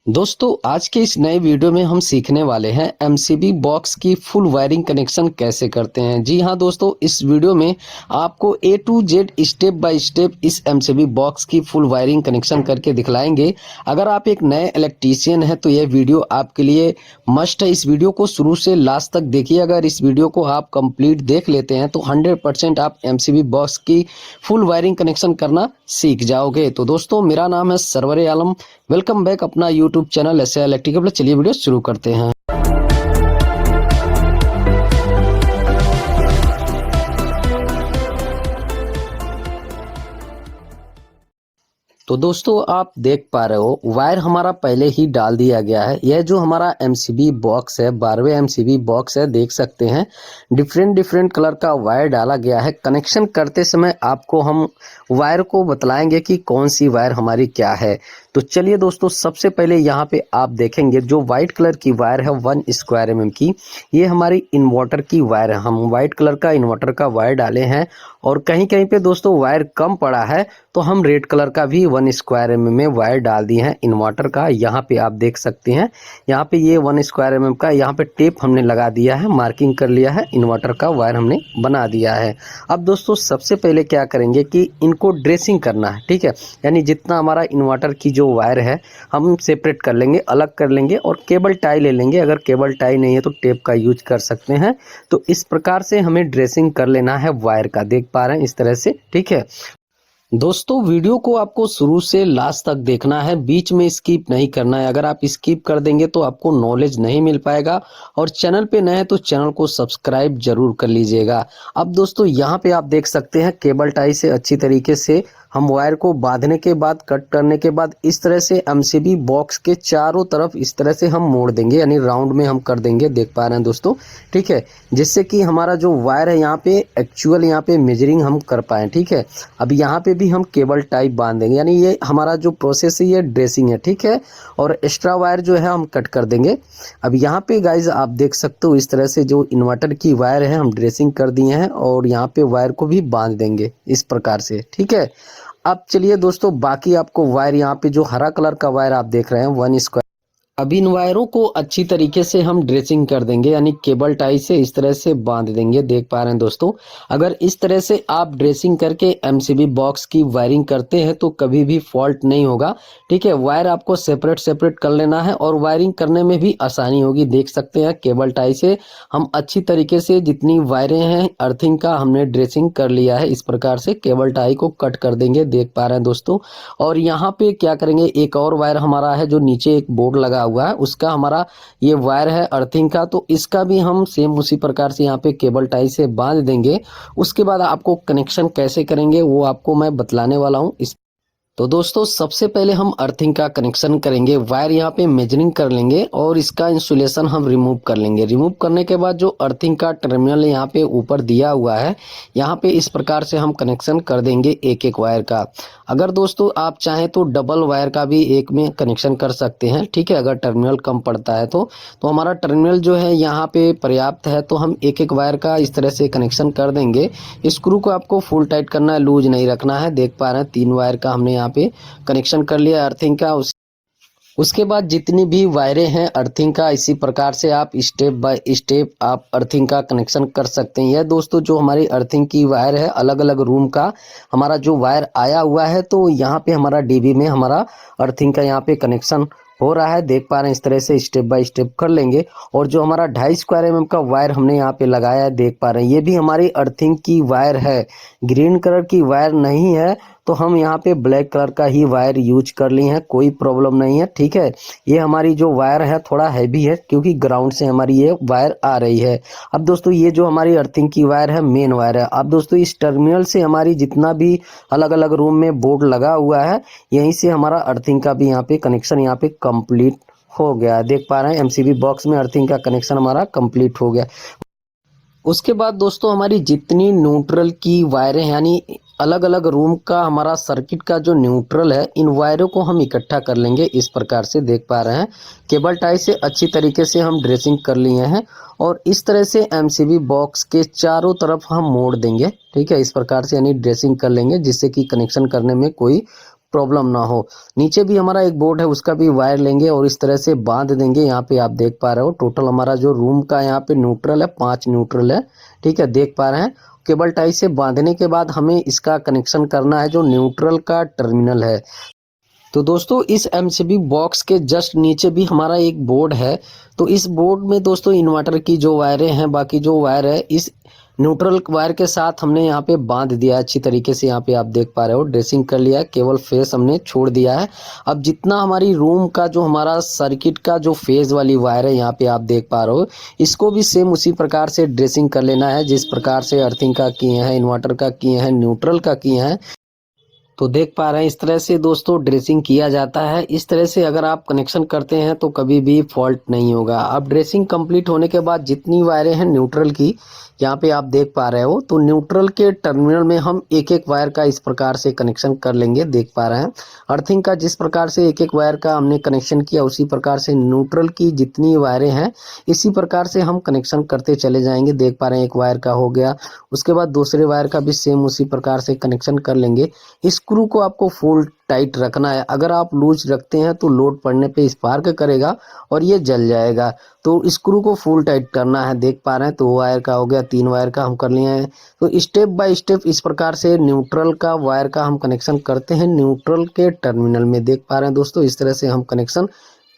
दोस्तों आज के इस नए वीडियो में हम सीखने वाले हैं एमसीबी बॉक्स की फुल वायरिंग कनेक्शन कैसे करते हैं। जी हां दोस्तों, इस वीडियो में आपको A to Z step by step इस एमसीबी बॉक्स की फुल वायरिंग कनेक्शन करके दिखलाएंगे। अगर आप एक नए इलेक्ट्रीशियन हैं तो यह वीडियो आपके लिए मस्ट है। इस वीडियो को शुरू से लास्ट तक देखिए। अगर इस वीडियो को आप कंप्लीट देख लेते हैं तो 100% आप एमसीबी बॉक्स की फुल वायरिंग कनेक्शन करना सीख जाओगे। तो दोस्तों मेरा नाम है सरवर आलम, वेलकम बैक अपना यूट्यूब चैनल एसए इलेक्ट्रिकल। चलिए वीडियो शुरू करते हैं। तो दोस्तों आप देख पा रहे हो वायर हमारा पहले ही डाल दिया गया है। यह जो हमारा एमसीबी बॉक्स है 12वें एमसीबी बॉक्स है, देख सकते हैं डिफरेंट कलर का वायर डाला गया है। कनेक्शन करते समय आपको हम वायर को बतलाएंगे कि कौन सी वायर हमारी क्या है। तो चलिए दोस्तों, सबसे पहले यहाँ पे आप देखेंगे जो व्हाइट कलर की वायर है 1 स्क्वायर mm की, ये हमारी इन्वर्टर की वायर है। हम व्हाइट कलर का इन्वर्टर का वायर डाले हैं और कहीं कहीं पे दोस्तों वायर कम पड़ा है तो हम रेड कलर का भी 1 स्क्वायर mm में वायर डाल दिए हैं इन्वर्टर का। यहाँ पे आप देख सकते हैं, यहाँ पे ये 1 स्क्वायर mm का यहाँ पे टेप हमने लगा दिया है, मार्किंग कर लिया है, इन्वर्टर का वायर हमने बना दिया है। अब दोस्तों सबसे पहले क्या करेंगे कि इनको ड्रेसिंग करना है, ठीक है। यानी जितना हमारा इन्वर्टर की जो वायर है हम सेपरेट कर लेंगे, अलग कर लेंगे और केबल टाई ले लेंगे। अगर केबल टाई नहीं है तो टेप का यूज कर सकते हैं। तो इस प्रकार से हमें ड्रेसिंग कर लेना है वायर का, देख पा रहे हैं इस तरह से, ठीक है। दोस्तों वीडियो को आपको शुरू से लास्ट तक देखना है, बीच में स्किप नहीं करना है। अगर आप स्किप कर देंगे तो आपको नॉलेज नहीं मिल पाएगा। और चैनल पे नए हैं तो चैनल को सब्सक्राइब जरूर कर लीजिएगा। अब दोस्तों यहाँ पे आप देख सकते हैं केबल टाई से अच्छी तरीके से हम वायर को बांधने के बाद, कट करने के बाद इस तरह से एमसीबी बॉक्स के चारों तरफ इस तरह से हम मोड़ देंगे, यानी राउंड में हम कर देंगे, देख पा रहे हैं दोस्तों, ठीक है। जिससे कि हमारा जो वायर है यहाँ पे एक्चुअल यहाँ पे मेजरिंग हम कर पाए, ठीक है। अब यहाँ पे भी हम केबल टाइप बांध देंगे, यानी ये हमारा जो प्रोसेस है ये ड्रेसिंग है, ठीक है। और एक्स्ट्रा वायर जो है हम कट कर देंगे। अब यहाँ पे गाइज आप देख सकते हो इस तरह से जो इन्वर्टर की वायर है हम ड्रेसिंग कर दिए हैं और यहाँ पे वायर को भी बांध देंगे इस प्रकार से, ठीक है। अब चलिए दोस्तों, बाकी आपको वायर यहाँ पे जो हरा कलर का वायर आप देख रहे हैं 1 स्क्वायर, अब इन वायरों को अच्छी तरीके से हम ड्रेसिंग कर देंगे, यानी केबल टाई से इस तरह से बांध देंगे, देख पा रहे हैं दोस्तों। अगर इस तरह से आप ड्रेसिंग करके एमसीबी बॉक्स की वायरिंग करते हैं तो कभी भी फॉल्ट नहीं होगा, ठीक है। वायर आपको सेपरेट कर लेना है और वायरिंग करने में भी आसानी होगी। देख सकते हैं केबल टाई से हम अच्छी तरीके से जितनी वायरें हैं अर्थिंग का हमने ड्रेसिंग कर लिया है। इस प्रकार से केबल टाई को कट कर देंगे, देख पा रहे हैं दोस्तों। और यहाँ पे क्या करेंगे, एक और वायर हमारा है जो नीचे एक बोर्ड लगा हुआ है, उसका हमारा ये वायर है अर्थिंग का, तो इसका भी हम सेम उसी प्रकार से यहाँ पे केबल टाई से बांध देंगे। उसके बाद आपको कनेक्शन कैसे करेंगे वो आपको मैं बतलाने वाला हूँ। इस तो दोस्तों सबसे पहले हम अर्थिंग का कनेक्शन करेंगे। वायर यहाँ पे मेजरिंग कर लेंगे और इसका इंसुलेशन हम रिमूव कर लेंगे। रिमूव करने के बाद जो अर्थिंग का टर्मिनल यहाँ पे ऊपर दिया हुआ है, यहाँ पे इस प्रकार से हम कनेक्शन कर देंगे एक एक वायर का। अगर दोस्तों आप चाहें तो डबल वायर का भी एक में कनेक्शन कर सकते हैं, ठीक है। अगर टर्मिनल कम पड़ता है तो हमारा टर्मिनल जो है यहाँ पे पर्याप्त है तो हम एक एक वायर का इस तरह से कनेक्शन कर देंगे। स्क्रू को आपको फुल टाइट करना है, लूज नहीं रखना है। देख पा रहे हैं 3 वायर का हमने यहाँ पे कनेक्शन कर लिया अर्थिंग का। उसके बाद जितनी भी वायरें हैं अर्थिंग का, इसी प्रकार से आप स्टेप बाय स्टेप आप अर्थिंग का कनेक्शन कर सकते हैं। यह दोस्तों जो हमारी अर्थिंग की वायर है, अलग अलग रूम का हमारा जो वायर आया हुआ है, तो यहाँ पे हमारा डीबी में हमारा अर्थिंग का यहाँ पे कनेक्शन हो रहा है, देख पा रहे हैं। इस तरह से स्टेप बाय स्टेप कर लेंगे। और जो हमारा 2.5 स्क्वायर mm का वायर हमने यहाँ पे लगाया है, देख पा रहे हैं, ये भी हमारी अर्थिंग की वायर है। ग्रीन कलर की वायर नहीं है तो हम यहाँ पे ब्लैक कलर का ही वायर यूज कर ली है, कोई प्रॉब्लम नहीं है, ठीक है। ये हमारी जो वायर है थोड़ा हैवी है क्योंकि ग्राउंड से हमारी ये वायर आ रही है। अब दोस्तों ये जो हमारी अर्थिंग की वायर है मेन वायर है। अब दोस्तों इस टर्मिनल से हमारी जितना भी अलग अलग रूम में बोर्ड लगा हुआ है, यहीं से हमारा अर्थिंग का भी यहाँ पे कनेक्शन यहाँ पे कंप्लीट हो गया। देख पा रहे हैं एमसीबी बॉक्स में अर्थिंग का कनेक्शन हमारा कंप्लीट हो गया। उसके बाद दोस्तों हमारी जितनी न्यूट्रल की वायरें हैं, यानी अलग अलग रूम का हमारा सर्किट का जो न्यूट्रल है, इन वायरों को हम इकट्ठा कर लेंगे इस प्रकार से। देख पा रहे हैं केबल टाई से अच्छी तरीके से हम ड्रेसिंग कर लिए हैं और इस तरह से एमसीबी बॉक्स के चारों तरफ हम मोड़ देंगे, ठीक है। इस प्रकार से यानी ड्रेसिंग कर लेंगे जिससे कि कनेक्शन करने में कोई प्रॉब्लम ना हो। नीचे भी हमारा एक बोर्ड है, उसका भी वायर लेंगे और इस तरह से बांध देंगे। यहाँ पे आप देख पा रहे हो टोटल हमारा जो रूम का यहाँ पे न्यूट्रल है 5 न्यूट्रल है, ठीक है, देख पा रहे हैं। केबल टाई से बांधने के बाद हमें इसका कनेक्शन करना है जो न्यूट्रल का टर्मिनल है। तो दोस्तों इस एमसीबी बॉक्स के जस्ट नीचे भी हमारा एक बोर्ड है। तो इस बोर्ड में दोस्तों इन्वर्टर की जो वायरें हैं, बाकी जो वायर है इस न्यूट्रल वायर के साथ हमने यहाँ पे बांध दिया है अच्छी तरीके से। यहाँ पे आप देख पा रहे हो ड्रेसिंग कर लिया है, केवल फेस हमने छोड़ दिया है। अब जितना हमारी रूम का जो हमारा सर्किट का जो फेज वाली वायर है यहाँ पे आप देख पा रहे हो, इसको भी सेम उसी प्रकार से ड्रेसिंग कर लेना है जिस प्रकार से अर्थिंग का किए हैं, इन्वर्टर का किए हैं, न्यूट्रल का किए हैं। तो देख पा रहे हैं इस तरह से दोस्तों ड्रेसिंग किया जाता है। इस तरह से अगर आप कनेक्शन करते हैं तो कभी भी फॉल्ट नहीं होगा। अब ड्रेसिंग कंप्लीट होने के बाद जितनी वायरें हैं न्यूट्रल की यहाँ पे आप देख पा रहे हो, तो न्यूट्रल के टर्मिनल में हम एक एक वायर का इस प्रकार से कनेक्शन कर लेंगे। देख पा रहे हैं अर्थिंग का जिस प्रकार से एक एक वायर का हमने कनेक्शन किया, उसी प्रकार से न्यूट्रल की जितनी वायरें हैं इसी प्रकार से हम कनेक्शन करते चले जाएंगे। देख पा रहे हैं एक वायर का हो गया, उसके बाद दूसरे वायर का भी सेम उसी प्रकार से कनेक्शन कर लेंगे। स्क्रू को आपको फुल टाइट रखना है। अगर आप लूज रखते हैं तो लोड पड़ने पे स्पार्क करेगा और ये जल जाएगा। तो स्क्रू को फुल टाइट करना है। देख पा रहे हैं 2 वायर का हो गया, 3 वायर का हम कर लिए हैं। तो स्टेप बाय स्टेप इस प्रकार से न्यूट्रल का वायर का हम कनेक्शन करते हैं न्यूट्रल के टर्मिनल में। देख पा रहे हैं दोस्तों इस तरह से हम कनेक्शन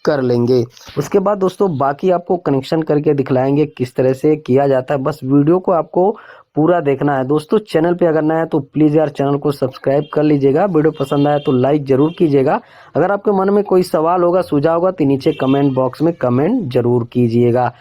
कर लेंगे। उसके बाद दोस्तों बाकी आपको कनेक्शन करके दिखलाएंगे किस तरह से किया जाता है। बस वीडियो को आपको पूरा देखना है। दोस्तों चैनल पे अगर नया है तो प्लीज़ यार चैनल को सब्सक्राइब कर लीजिएगा। वीडियो पसंद आया तो लाइक जरूर कीजिएगा। अगर आपके मन में कोई सवाल होगा, सुझाव होगा तो नीचे कमेंट बॉक्स में कमेंट जरूर कीजिएगा।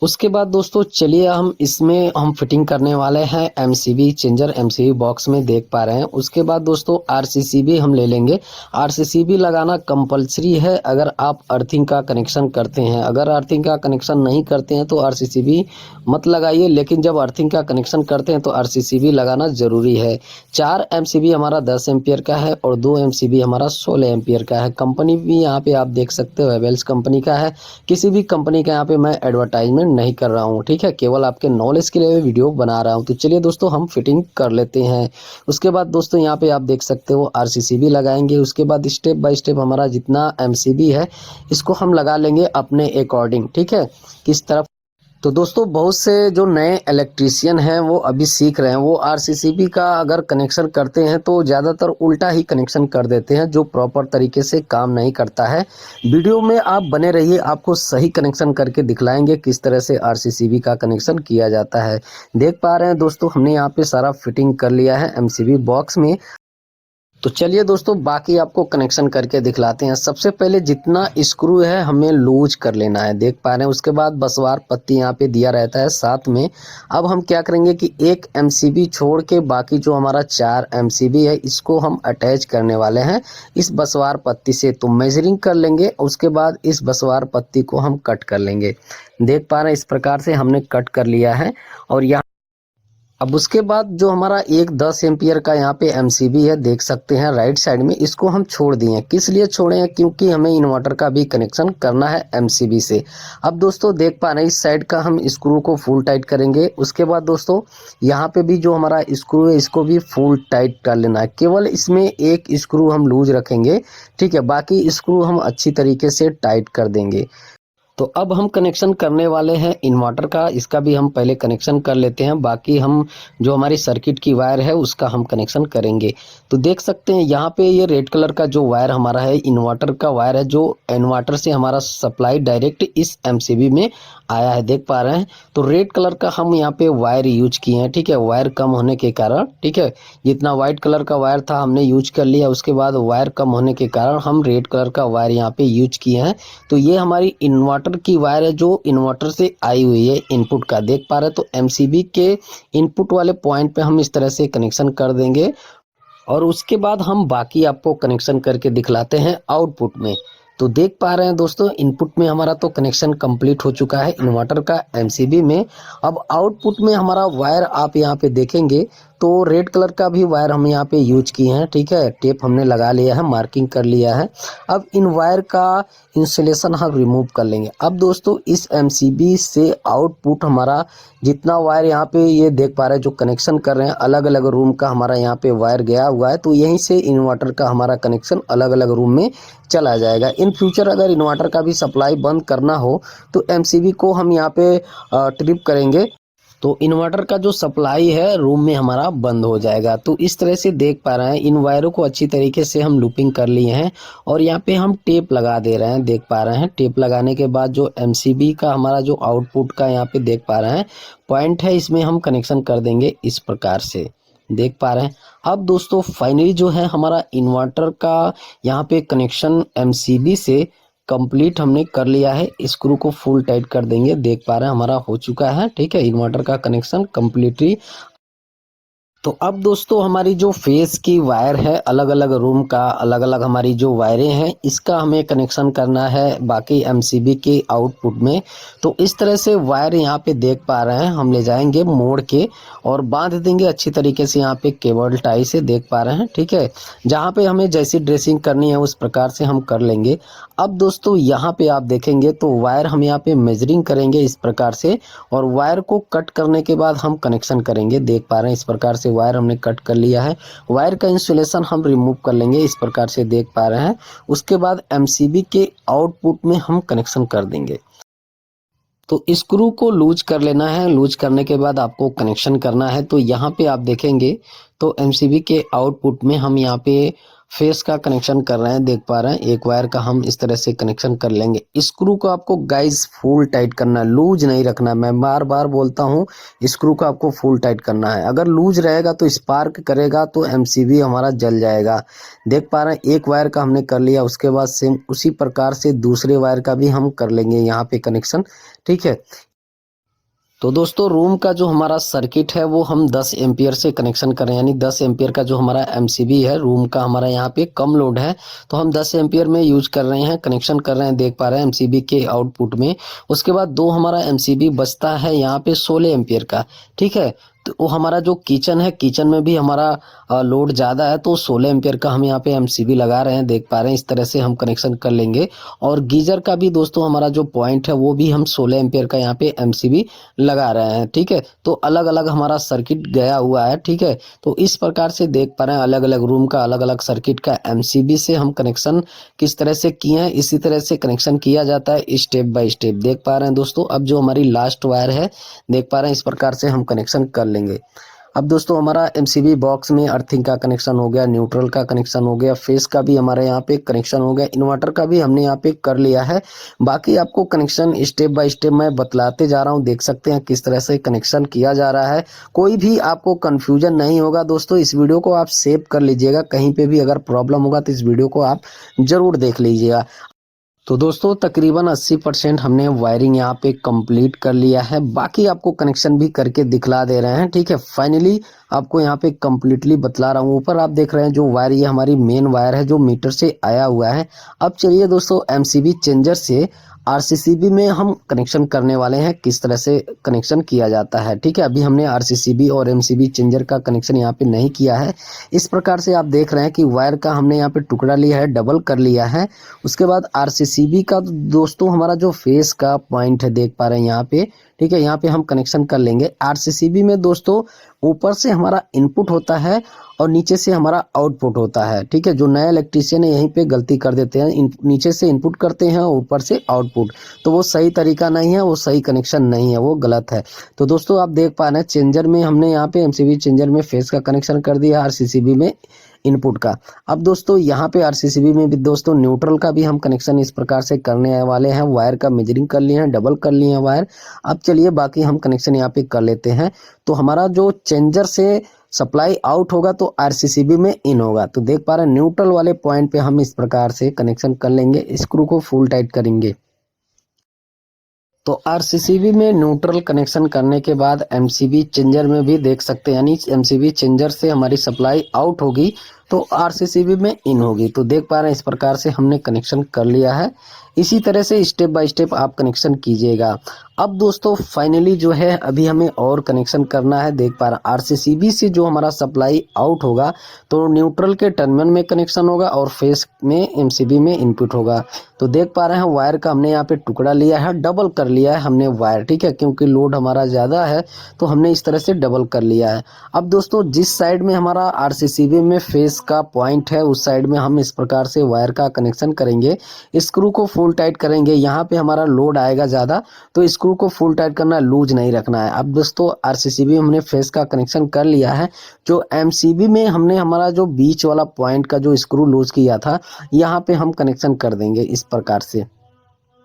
उसके बाद दोस्तों चलिए हम फिटिंग करने वाले हैं एमसीबी चेंजर एमसीबी बॉक्स में। देख पा रहे हैं उसके बाद दोस्तों आरसीसीबी हम ले लेंगे। आरसीसीबी लगाना कंपलसरी है अगर आप अर्थिंग का कनेक्शन करते हैं। अगर अर्थिंग का कनेक्शन नहीं करते हैं तो आरसीसीबी मत लगाइए, लेकिन जब अर्थिंग का कनेक्शन करते हैं तो आरसीसीबी लगाना जरूरी है। 4 एमसीबी हमारा 10 एम्पियर का है और 2 एमसीबी हमारा 16 एम्पियर का है। कंपनी भी यहाँ पे आप देख सकते हो हेवेल्स कंपनी का है। किसी भी कंपनी का यहाँ पे मैं एडवर्टाइजमेंट नहीं कर रहा हूँ, ठीक है, केवल आपके नॉलेज के लिए वीडियो बना रहा हूँ। तो चलिए दोस्तों हम फिटिंग कर लेते हैं। उसके बाद दोस्तों यहाँ पे आप देख सकते हो आरसीसीबी लगाएंगे। उसके बाद स्टेप बाय स्टेप हमारा जितना एमसीबी है इसको हम लगा लेंगे अपने अकॉर्डिंग, ठीक है, किस तरफ। तो दोस्तों बहुत से जो नए इलेक्ट्रीशियन हैं वो अभी सीख रहे हैं, वो आरसीसीबी का अगर कनेक्शन करते हैं तो ज़्यादातर उल्टा ही कनेक्शन कर देते हैं जो प्रॉपर तरीके से काम नहीं करता है। वीडियो में आप बने रहिए, आपको सही कनेक्शन करके दिखलाएंगे किस तरह से आरसीसीबी का कनेक्शन किया जाता है। देख पा रहे हैं दोस्तों हमने यहाँ पे सारा फिटिंग कर लिया है एमसीबी बॉक्स में। तो चलिए दोस्तों बाकी आपको कनेक्शन करके दिखलाते हैं। सबसे पहले जितना स्क्रू है हमें लूज कर लेना है। देख पा रहे हैं उसके बाद बसवार पत्ती यहाँ पे दिया रहता है साथ में। अब हम क्या करेंगे कि एक एमसीबी छोड़ के बाकी जो हमारा 4 एमसीबी है इसको हम अटैच करने वाले हैं इस बसवार पत्ती से। तो मेजरिंग कर लेंगे, उसके बाद इस बसवार पत्ती को हम कट कर लेंगे। देख पा रहे हैं इस प्रकार से हमने कट कर लिया है। और यहाँ अब उसके बाद जो हमारा एक 10 एम्पियर का यहाँ पे एमसीबी है देख सकते हैं राइट साइड में, इसको हम छोड़ दिए। किस लिए छोड़े हैं? क्योंकि हमें इन्वर्टर का भी कनेक्शन करना है एमसीबी से। अब दोस्तों देख पा रहे हैं इस साइड का हम स्क्रू को फुल टाइट करेंगे। उसके बाद दोस्तों यहाँ पे भी जो हमारा स्क्रू है इसको भी फुल टाइट कर लेना है। केवल इसमें एक स्क्रू हम लूज रखेंगे, ठीक है, बाकी स्क्रू हम अच्छी तरीके से टाइट कर देंगे। तो अब हम कनेक्शन करने वाले हैं इन्वर्टर का, इसका भी हम पहले कनेक्शन कर लेते हैं। बाकी हम जो हमारी सर्किट की वायर है उसका हम कनेक्शन करेंगे। तो देख सकते हैं यहाँ पे ये रेड कलर का जो वायर हमारा है इन्वर्टर का वायर है, जो इन्वर्टर से हमारा सप्लाई डायरेक्ट इस एमसीबी में आया है। देख पा रहे हैं तो रेड कलर का हम यहाँ पे वायर यूज किए हैं, ठीक है, वायर कम होने के कारण, ठीक है, जितना व्हाइट कलर का वायर था हमने यूज कर लिया। उसके बाद वायर कम होने के कारण हम रेड कलर का वायर यहाँ पे यूज किए हैं। तो ये हमारी इन्वर्टर की वायर है जो इन्वर्टर से आई हुई है इनपुट का। देख पा रहे हैं तो एमसीबी के इनपुट वाले पॉइंट पे हम इस तरह से कनेक्शन कर देंगे और उसके बाद हम बाकी आपको कनेक्शन करके दिखलाते हैं आउटपुट में। तो देख पा रहे हैं दोस्तों इनपुट में हमारा तो कनेक्शन कंप्लीट हो चुका है इन्वर्टर का एमसीबी में। अब आउटपुट में हमारा वायर आप यहाँ पे देखेंगे तो रेड कलर का भी वायर हम यहाँ पे यूज किए हैं, ठीक है। टेप हमने लगा लिया है, मार्किंग कर लिया है। अब इन वायर का इंसुलेशन हम रिमूव कर लेंगे। अब दोस्तों इस एमसीबी से आउटपुट हमारा जितना वायर यहाँ पे ये देख पा रहे हैं जो कनेक्शन कर रहे हैं, अलग अलग रूम का हमारा यहाँ पे वायर गया हुआ है। तो यहीं से इन्वर्टर का हमारा कनेक्शन अलग अलग रूम में चला जाएगा। इन फ्यूचर अगर इन्वर्टर का भी सप्लाई बंद करना हो तो एमसीबी को हम यहाँ पे ट्रिप करेंगे, तो इन्वर्टर का जो सप्लाई है रूम में हमारा बंद हो जाएगा। तो इस तरह से देख पा रहे हैं, इन वायरों को अच्छी तरीके से हम लूपिंग कर लिए हैं और यहाँ पे हम टेप लगा दे रहे हैं, देख पा रहे हैं। टेप लगाने के बाद जो एमसीबी का हमारा जो आउटपुट का यहाँ पे देख पा रहे हैं पॉइंट है, इसमें हम कनेक्शन कर देंगे इस प्रकार से, देख पा रहे हैं। अब दोस्तों फाइनली जो है हमारा इन्वर्टर का यहाँ पे कनेक्शन एमसीबी से कंप्लीट हमने कर लिया है। स्क्रू को फुल टाइट कर देंगे, देख पा रहे हैं हमारा हो चुका है, ठीक है। इन्वर्टर का कनेक्शन कंप्लीटली। तो अब दोस्तों हमारी जो फेस की वायर है, अलग अलग रूम का अलग अलग हमारी जो वायरें हैं, इसका हमें कनेक्शन करना है बाकी एमसीबी के आउटपुट में। तो इस तरह से वायर यहाँ पे देख पा रहे हैं, हम ले जाएंगे मोड़ के और बांध देंगे अच्छी तरीके से यहाँ पे केबल टाई से, देख पा रहे हैं, ठीक है। जहाँ पे हमें जैसी ड्रेसिंग करनी है उस प्रकार से हम कर लेंगे। अब दोस्तों यहाँ पे आप देखेंगे तो वायर हम यहाँ पे मेजरिंग करेंगे इस प्रकार से और वायर को कट करने के बाद हम कनेक्शन करेंगे, देख पा रहे हैं। इस प्रकार से वायर हमने कट कर लिया है। वायर का इंसुलेशन हम रिमूव कर लेंगे इस प्रकार से, देख पा रहे हैं। उसके बाद एमसीबी के आउटपुट में हम कनेक्शन कर देंगे। तो स्क्रू को लूज कर लेना है, लूज करने के बाद आपको कनेक्शन करना है। तो यहाँ पे आप देखेंगे तो एमसीबी के आउटपुट में हम यहाँ पे फेस का कनेक्शन कर रहे हैं, देख पा रहे हैं। एक वायर का हम इस तरह से कनेक्शन कर लेंगे। स्क्रू को आपको गाइस फुल टाइट करना है, लूज नहीं रखना। मैं बार बार बोलता हूँ, स्क्रू को आपको फुल टाइट करना है। अगर लूज रहेगा तो स्पार्क करेगा तो एमसीबी हमारा जल जाएगा, देख पा रहे हैं। एक वायर का हमने कर लिया, उसके बाद सेम उसी प्रकार से दूसरे वायर का भी हम कर लेंगे यहाँ पे कनेक्शन, ठीक है। तो दोस्तों रूम का जो हमारा सर्किट है वो हम 10 एम्पियर से कनेक्शन करें, यानी 10 एम्पियर का जो हमारा एमसीबी है, रूम का हमारा यहाँ पे कम लोड है तो हम 10 एम्पियर में यूज कर रहे हैं, कनेक्शन कर रहे हैं, देख पा रहे हैं एमसीबी के आउटपुट में। उसके बाद दो हमारा एमसीबी बचता है यहाँ पे 16 एम्पियर का, ठीक है। तो वो हमारा जो किचन है, किचन में भी हमारा लोड ज़्यादा है तो 16 एम्पियर का हम यहाँ पे एमसीबी लगा रहे हैं, देख पा रहे हैं। इस तरह से हम कनेक्शन कर लेंगे। और गीजर का भी दोस्तों हमारा जो पॉइंट है वो भी हम 16 एम्पियर का यहाँ पे एमसीबी लगा रहे हैं, ठीक है। तो अलग अलग हमारा सर्किट गया हुआ है, ठीक है। तो इस प्रकार से देख पा रहे हैं अलग अलग रूम का अलग अलग सर्किट का एमसीबी से हम कनेक्शन किस तरह से किए हैं, इसी तरह से कनेक्शन किया जाता है स्टेप बाय स्टेप, देख पा रहे हैं दोस्तों। अब जो हमारी लास्ट वायर है, देख पा रहे हैं, इस प्रकार से हम कनेक्शन कर लेंगे। अब दोस्तों हमारा एमसीबी बॉक्स में अर्थिंग का कनेक्शन हो गया, न्यूट्रल का कनेक्शन हो गया, फेस का भी हमारे यहाँ पे कनेक्शन हो गया, इन्वर्टर का भी हमने यहाँ पे कर लिया है। बाकी आपको कनेक्शन स्टेप बाय स्टेप मैं बतलाते जा रहा हूँ, देख सकते हैं किस तरह से कनेक्शन किया जा रहा है। कोई भी आपको कंफ्यूजन नहीं होगा दोस्तों। इस वीडियो को आप सेव कर लीजिएगा, कहीं पे भी अगर प्रॉब्लम होगा तो इस वीडियो को आप जरूर देख लीजिएगा। तो दोस्तों तकरीबन 80% हमने वायरिंग यहाँ पे कंप्लीट कर लिया है, बाकी आपको कनेक्शन भी करके दिखला दे रहे हैं, ठीक है। फाइनली आपको यहाँ पे कंप्लीटली बतला रहा हूँ। ऊपर आप देख रहे हैं जो वायर, ये हमारी मेन वायर है जो मीटर से आया हुआ है। अब चलिए दोस्तों एमसीबी चेंजर से आरसीसीबी में हम कनेक्शन करने वाले हैं, किस तरह से कनेक्शन किया जाता है, ठीक है। अभी हमने आरसीसीबी और एमसीबी चेंजर का कनेक्शन यहाँ पे नहीं किया है। इस प्रकार से आप देख रहे हैं कि वायर का हमने यहाँ पे टुकड़ा लिया है, डबल कर लिया है। उसके बाद आरसीसीबी का दोस्तों हमारा जो फेस का पॉइंट है, देख पा रहे हैं यहाँ पे, ठीक है। यहाँ पे हम कनेक्शन कर लेंगे। आरसीसीबी में दोस्तों ऊपर से हमारा इनपुट होता है और नीचे से हमारा आउटपुट होता है, ठीक है। जो नए इलेक्ट्रीशियन है यहीं पे गलती कर देते हैं, नीचे से इनपुट करते हैं और ऊपर से आउटपुट, तो वो सही तरीका नहीं है, वो सही कनेक्शन नहीं है, वो गलत है। तो दोस्तों आप देख पा रहे हैं चेंजर में हमने यहाँ पे एमसीबी चेंजर में फेस का कनेक्शन कर दिया, आरसीसीबी में इनपुट का। अब दोस्तों यहाँ पे आरसीसीबी में भी दोस्तों न्यूट्रल का भी हम कनेक्शन इस प्रकार से करने वाले हैं। वायर का मेजरिंग कर लिए हैं, डबल कर लिए हैं वायर। अब चलिए बाकी हम कनेक्शन यहाँ पे कर लेते हैं। तो हमारा जो चेंजर से सप्लाई आउट होगा तो आरसीसीबी में इन होगा, तो देख पा रहे हैं न्यूट्रल वाले पॉइंट पे हम इस प्रकार से कनेक्शन कर लेंगे, स्क्रू को फुल टाइट करेंगे। तो आरसीसीबी में न्यूट्रल कनेक्शन करने के बाद एमसीबी चेंजर में भी देख सकते हैं, यानी एमसीबी चेंजर से हमारी सप्लाई आउट होगी तो आरसीसीबी में इन होगी। तो देख पा रहे हैं इस प्रकार से हमने कनेक्शन कर लिया है। इसी तरह से स्टेप बाय स्टेप आप कनेक्शन कीजिएगा। अब दोस्तों फाइनली जो है अभी हमें और कनेक्शन करना है। देख पा रहे हैं आरसीसीबी से जो हमारा सप्लाई आउट होगा तो न्यूट्रल के टर्मिनल में कनेक्शन होगा और फेस में एमसीबी में इनपुट होगा। तो देख पा रहे हैं वायर का हमने यहाँ पे टुकड़ा लिया है, डबल कर लिया है हमने वायर, ठीक है, क्योंकि लोड हमारा ज़्यादा है तो हमने इस तरह से डबल कर लिया है। अब दोस्तों जिस साइड में हमारा आरसीसीबी में फेस का पॉइंट है उस साइड में हम इस प्रकार से वायर का कनेक्शन करेंगे। स्क्रू को फुल टाइट करेंगे। यहाँ पे हमारा लोड आएगा ज़्यादा तो स्क्रू को फुल टाइट करना है, लूज नहीं रखना है। अब दोस्तों आरसीसीबी में हमने फेस का कनेक्शन कर लिया है। जो एमसीबी में हमने हमारा जो बीच वाला पॉइंट का जो स्क्रू लूज किया था यहाँ पे हम कनेक्शन कर देंगे इस प्रकार से।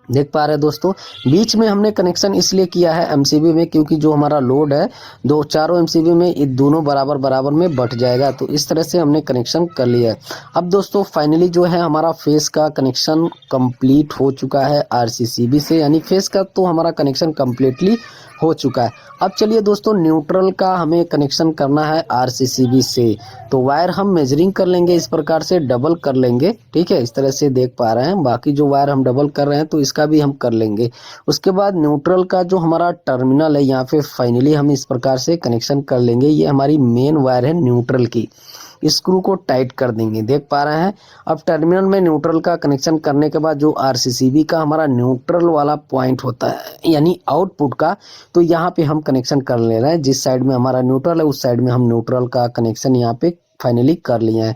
देख पा रहे हैं दोस्तों बीच में हमने कनेक्शन इसलिए किया है एमसीबी में क्योंकि जो हमारा लोड है दो चारों एमसीबी में ये दोनों बराबर बराबर में बट जाएगा, तो इस तरह से हमने कनेक्शन कर लिया है। अब दोस्तों फाइनली जो है हमारा फेस का कनेक्शन कंप्लीट हो चुका है आरसीसीबी से, यानी फेस का तो हमारा कनेक्शन कंप्लीटली हो चुका है। अब चलिए दोस्तों न्यूट्रल का हमें कनेक्शन करना है आरसीसीबी से। तो वायर हम मेजरिंग कर लेंगे, इस प्रकार से डबल कर लेंगे, ठीक है, इस तरह से देख पा रहे हैं। बाकी जो वायर हम डबल कर रहे हैं तो इसका भी हम कर लेंगे। उसके बाद न्यूट्रल का जो हमारा टर्मिनल है यहाँ पे फाइनली हम इस प्रकार से कनेक्शन कर लेंगे। ये हमारी मेन वायर है न्यूट्रल की, स्क्रू को टाइट कर देंगे। देख पा रहे हैं अब टर्मिनल में न्यूट्रल का कनेक्शन करने के बाद जो आरसीसीबी का हमारा न्यूट्रल वाला पॉइंट होता है यानी आउटपुट का, तो यहाँ पे हम कनेक्शन कर ले रहे हैं। जिस साइड में हमारा न्यूट्रल है उस साइड में हम न्यूट्रल का कनेक्शन यहाँ पे फाइनली कर लिए हैं।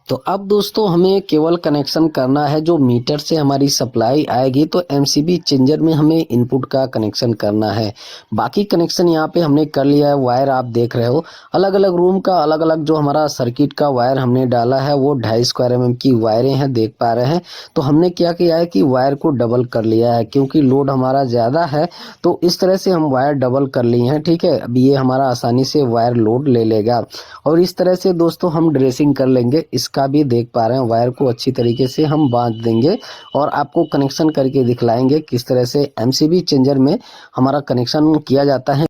तो अब दोस्तों हमें केवल कनेक्शन करना है जो मीटर से हमारी सप्लाई आएगी, तो एमसीबी चेंजर में हमें इनपुट का कनेक्शन करना है। बाकी कनेक्शन यहाँ पे हमने कर लिया है। वायर आप देख रहे हो अलग अलग रूम का अलग अलग जो हमारा सर्किट का वायर हमने डाला है वो 2.5 स्क्वायर mm की वायरें हैं, देख पा रहे हैं। तो हमने क्या किया है कि वायर को डबल कर लिया है क्योंकि लोड हमारा ज़्यादा है, तो इस तरह से हम वायर डबल कर लिए हैं, ठीक है। अब ये हमारा आसानी से वायर लोड ले लेगा और इस तरह से दोस्तों हम ड्रेसिंग कर लेंगे। इसका भी देख पा रहे हैं वायर को अच्छी तरीके से हम बांध देंगे और आपको कनेक्शन करके दिखलाएंगे किस तरह से एमसीबी चेंजर में हमारा कनेक्शन किया जाता है।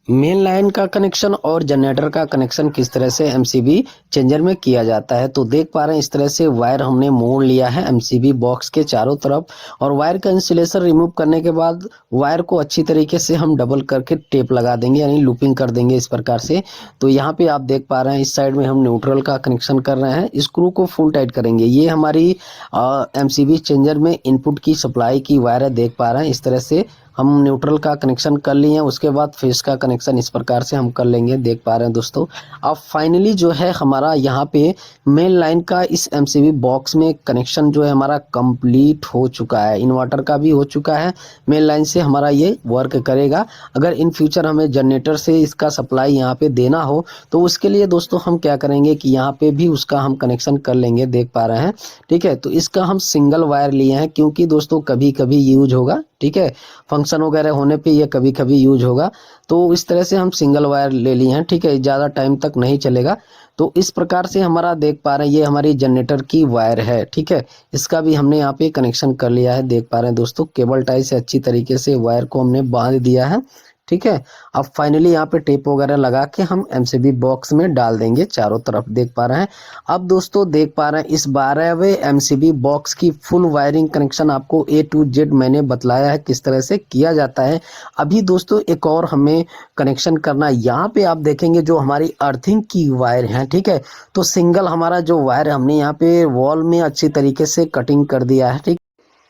मेन लाइन का कनेक्शन और जनरेटर का कनेक्शन किस तरह से एमसीबी चेंजर में किया जाता है। तो देख पा रहे हैं इस तरह से वायर हमने मोड़ लिया है एमसीबी बॉक्स के चारों तरफ और वायर का इंसुलेशन रिमूव करने के बाद वायर को अच्छी तरीके से हम डबल करके टेप लगा देंगे यानी लूपिंग कर देंगे इस प्रकार से। तो यहाँ पे आप देख पा रहे हैं इस साइड में हम न्यूट्रल का कनेक्शन कर रहे हैं, स्क्रू को फुल टाइट करेंगे। ये हमारी एमसीबी चेंजर में इनपुट की सप्लाई की वायर है, देख पा रहे हैं इस तरह से हम न्यूट्रल का कनेक्शन कर लिए हैं। उसके बाद फेस का कनेक्शन इस प्रकार से हम कर लेंगे, देख पा रहे हैं दोस्तों। अब फाइनली जो है हमारा यहाँ पे मेन लाइन का इस एमसीबी बॉक्स में कनेक्शन जो है हमारा कंप्लीट हो चुका है। इन्वर्टर का भी हो चुका है, मेन लाइन से हमारा ये वर्क करेगा। अगर इन फ्यूचर हमें जनरेटर से इसका सप्लाई यहाँ पे देना हो तो उसके लिए दोस्तों हम क्या करेंगे कि यहाँ पे भी उसका हम कनेक्शन कर लेंगे, देख पा रहे हैं, ठीक है। तो इसका हम सिंगल वायर लिए हैं क्योंकि दोस्तों कभी कभी यूज होगा, ठीक है, फंक्शन वगैरह होने पे ये कभी कभी यूज होगा। तो इस तरह से हम सिंगल वायर ले लिए हैं, ठीक है, ज़्यादा टाइम तक नहीं चलेगा। तो इस प्रकार से हमारा देख पा रहे हैं ये हमारी जनरेटर की वायर है, ठीक है। इसका भी हमने यहाँ पे कनेक्शन कर लिया है, देख पा रहे हैं दोस्तों। केबल टाई से अच्छी तरीके से वायर को हमने बांध दिया है, ठीक है। अब फाइनली यहाँ पे टेप वगैरह लगा के हम एमसीबी बॉक्स में डाल देंगे चारों तरफ, देख पा रहे हैं। अब दोस्तों देख पा रहे हैं इस 12वें एमसीबी बॉक्स की फुल वायरिंग कनेक्शन आपको A to Z मैंने बतलाया है किस तरह से किया जाता है। अभी दोस्तों एक और हमें कनेक्शन करना है। यहाँ पे आप देखेंगे जो हमारी अर्थिंग की वायर है, ठीक है, तो सिंगल हमारा जो वायर हमने यहाँ पे वॉल में अच्छी तरीके से कटिंग कर दिया है, ठीक।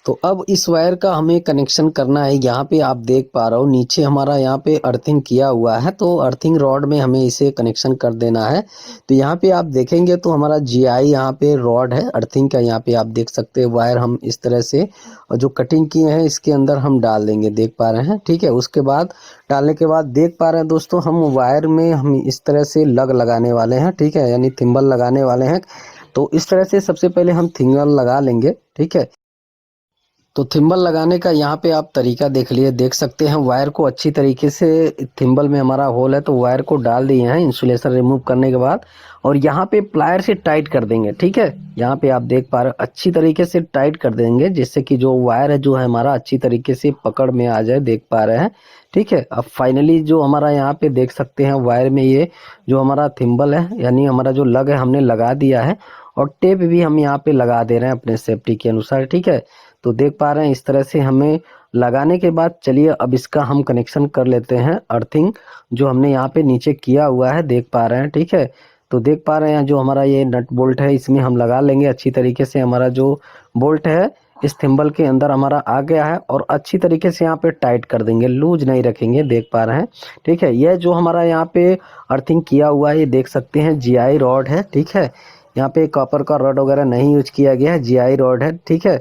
तो अब इस वायर का हमें कनेक्शन करना है। यहाँ पे आप देख पा रहे हो नीचे हमारा यहाँ पे अर्थिंग किया हुआ है, तो अर्थिंग रॉड में हमें इसे कनेक्शन कर देना है। तो यहाँ पे आप देखेंगे तो हमारा जीआई यहाँ पे रॉड है अर्थिंग का, यहाँ पे आप देख सकते हैं वायर हम इस तरह से और जो कटिंग किए हैं इसके अंदर हम डाल देंगे, देख पा रहे हैं, ठीक है। उसके बाद डालने के बाद देख पा रहे हैं दोस्तों हम वायर में हम इस तरह से लगाने वाले हैं, ठीक है, यानी थिम्बल लगाने वाले हैं। तो इस तरह से सबसे पहले हम थिम्बल लगा लेंगे, ठीक है। तो थिम्बल लगाने का यहाँ पे आप तरीका देख लिए, देख सकते हैं वायर को अच्छी तरीके से थिम्बल में हमारा होल है तो वायर को डाल दिए हैं इंसुलेशन रिमूव करने के बाद और यहाँ पे प्लायर से टाइट कर देंगे, ठीक है। यहाँ पे आप देख पा रहे हो अच्छी तरीके से टाइट कर देंगे जिससे कि जो वायर है जो है हमारा अच्छी तरीके से पकड़ में आ जाए, देख पा रहे हैं, ठीक है। अब फाइनली जो हमारा यहाँ पे देख सकते हैं वायर में ये जो हमारा थिम्बल है यानी हमारा जो लग है हमने लगा दिया है और टेप भी हम यहाँ पे लगा दे रहे हैं अपने सेफ्टी के अनुसार, ठीक है। तो देख पा रहे हैं इस तरह से हमें लगाने के बाद चलिए अब इसका हम कनेक्शन कर लेते हैं अर्थिंग, जो हमने यहाँ पे नीचे किया हुआ है, देख पा रहे हैं, ठीक है। तो देख पा रहे हैं जो हमारा ये नट बोल्ट है इसमें हम लगा लेंगे अच्छी तरीके से। हमारा जो बोल्ट है इस थिम्बल के अंदर हमारा आ गया है और अच्छी तरीके से यहाँ पे टाइट कर देंगे, लूज नहीं रखेंगे, देख पा रहे हैं, ठीक है। यह जो हमारा यहाँ पे अर्थिंग किया हुआ है ये देख सकते हैं जीआई रॉड है, ठीक है। यहाँ पे कॉपर का रॉड वगैरह नहीं यूज किया गया है, जीआई रॉड है, ठीक है।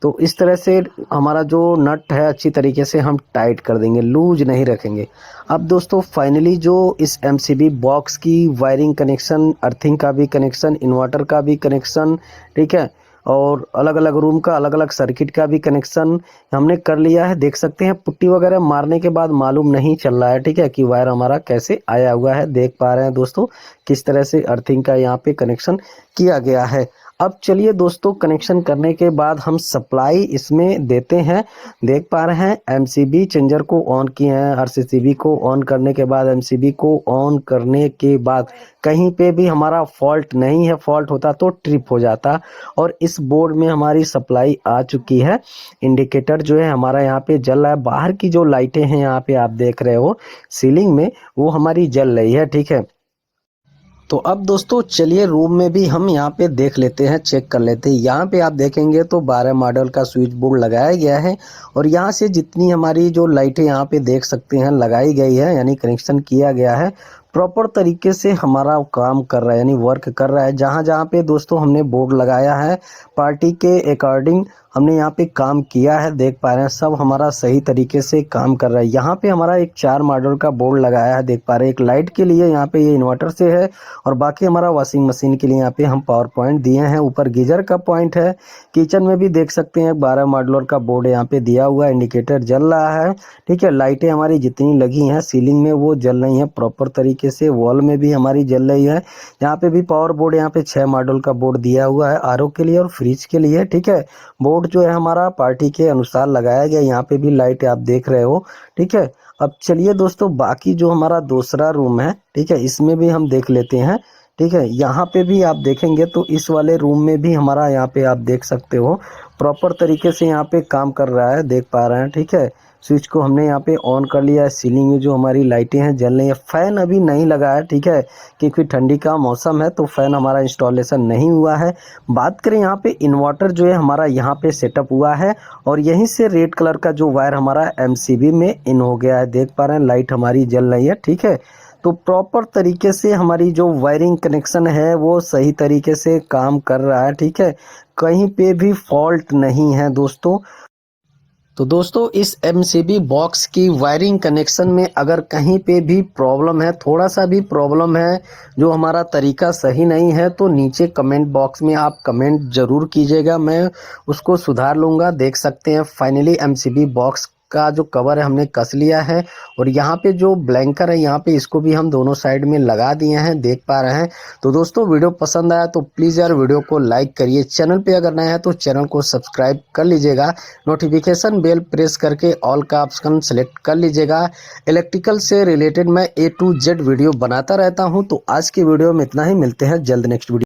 तो इस तरह से हमारा जो नट है अच्छी तरीके से हम टाइट कर देंगे, लूज नहीं रखेंगे। अब दोस्तों फाइनली जो इस एमसीबी बॉक्स की वायरिंग कनेक्शन, अर्थिंग का भी कनेक्शन, इन्वर्टर का भी कनेक्शन, ठीक है, और अलग अलग रूम का अलग अलग सर्किट का भी कनेक्शन हमने कर लिया है। देख सकते हैं पुट्टी वगैरह मारने के बाद मालूम नहीं चल रहा है, ठीक है, कि वायर हमारा कैसे आया हुआ है। देख पा रहे हैं दोस्तों किस तरह से अर्थिंग का यहाँ पे कनेक्शन किया गया है। अब चलिए दोस्तों कनेक्शन करने के बाद हम सप्लाई इसमें देते हैं। देख पा रहे हैं एमसीबी चेंजर को ऑन किए हैं, आरसीसीबी को ऑन करने के बाद, एमसीबी को ऑन करने के बाद कहीं पे भी हमारा फॉल्ट नहीं है, फॉल्ट होता तो ट्रिप हो जाता। और इस बोर्ड में हमारी सप्लाई आ चुकी है। इंडिकेटर जो है हमारा यहाँ पे जल रहा है, बाहर की जो लाइटें हैं यहाँ पे आप देख रहे हो सीलिंग में वो हमारी जल रही है, ठीक है। तो अब दोस्तों चलिए रूम में भी हम यहाँ पे देख लेते हैं, चेक कर लेते हैं। यहाँ पे आप देखेंगे तो 12 मॉडल का स्विच बोर्ड लगाया गया है और यहाँ से जितनी हमारी जो लाइटें यहाँ पे देख सकते हैं लगाई गई है, यानी कनेक्शन किया गया है, प्रॉपर तरीके से हमारा काम कर रहा है, यानी वर्क कर रहा है। जहाँ जहाँ पे दोस्तों हमने बोर्ड लगाया है पार्टी के अकॉर्डिंग हमने यहाँ पे काम किया है, देख पा रहे हैं सब हमारा सही तरीके से काम कर रहा है। यहाँ पे हमारा एक 4 मॉडल का बोर्ड लगाया है, देख पा रहे हैं, एक लाइट के लिए यहाँ पे ये इन्वर्टर से है और बाकी हमारा वॉशिंग मशीन के लिए यहाँ पे हम पावर पॉइंट दिए हैं। ऊपर गीजर का पॉइंट है। किचन में भी देख सकते हैं 12 मॉडल का बोर्ड यहाँ पे दिया हुआ है, इंडिकेटर जल रहा है, ठीक है। लाइटें हमारी जितनी लगी हैं सीलिंग में वो जल रही हैं प्रॉपर तरीके से, वॉल में भी हमारी जल रही है। यहाँ पे भी पावर बोर्ड, यहाँ पे 6 मॉडल का बोर्ड दिया हुआ है आरओ के लिए और फ्रिज के लिए, ठीक है। बोर्ड जो है हमारा पार्टी के अनुसार लगाया गया, यहाँ पे भी लाइट आप देख रहे हो, ठीक है। अब चलिए दोस्तों बाकी जो हमारा दूसरा रूम है, ठीक है, इसमें भी हम देख लेते हैं, ठीक है। यहाँ पे भी आप देखेंगे तो इस वाले रूम में भी हमारा यहाँ पे आप देख सकते हो प्रॉपर तरीके से यहाँ पे काम कर रहा है, देख पा रहे हैं, ठीक है। स्विच को हमने यहाँ पे ऑन कर लिया है, सीलिंग में जो हमारी लाइटें हैं जल रही है। फैन अभी नहीं लगा है, ठीक है, क्योंकि ठंडी का मौसम है तो फैन हमारा इंस्टॉलेशन नहीं हुआ है। बात करें यहाँ पे इन्वर्टर जो है हमारा यहाँ पे सेटअप हुआ है और यहीं से रेड कलर का जो वायर हमारा एमसीबी में इन हो गया है, देख पा रहे हैं लाइट हमारी जल रही है, ठीक है। तो प्रॉपर तरीके से हमारी जो वायरिंग कनेक्शन है वो सही तरीके से काम कर रहा है, ठीक है, कहीं पे भी फॉल्ट नहीं है दोस्तों। तो दोस्तों इस एमसीबी बॉक्स की वायरिंग कनेक्शन में अगर कहीं पे भी प्रॉब्लम है, थोड़ा सा भी प्रॉब्लम है, जो हमारा तरीका सही नहीं है, तो नीचे कमेंट बॉक्स में आप कमेंट ज़रूर कीजिएगा, मैं उसको सुधार लूँगा। देख सकते हैं फाइनली एमसीबी बॉक्स का जो कवर है हमने कस लिया है और यहाँ पे जो ब्लैंकर है यहाँ पे इसको भी हम दोनों साइड में लगा दिए हैं, देख पा रहे हैं। तो दोस्तों वीडियो पसंद आया तो प्लीज़ यार वीडियो को लाइक करिए, चैनल पे अगर नया है तो चैनल को सब्सक्राइब कर लीजिएगा, नोटिफिकेशन बेल प्रेस करके ऑल का ऑप्शन सेलेक्ट कर लीजिएगा। इलेक्ट्रिकल से रिलेटेड मैं A to Z वीडियो बनाता रहता हूँ। तो आज की वीडियो में इतना ही, मिलते हैं जल्द नेक्स्ट वीडियो।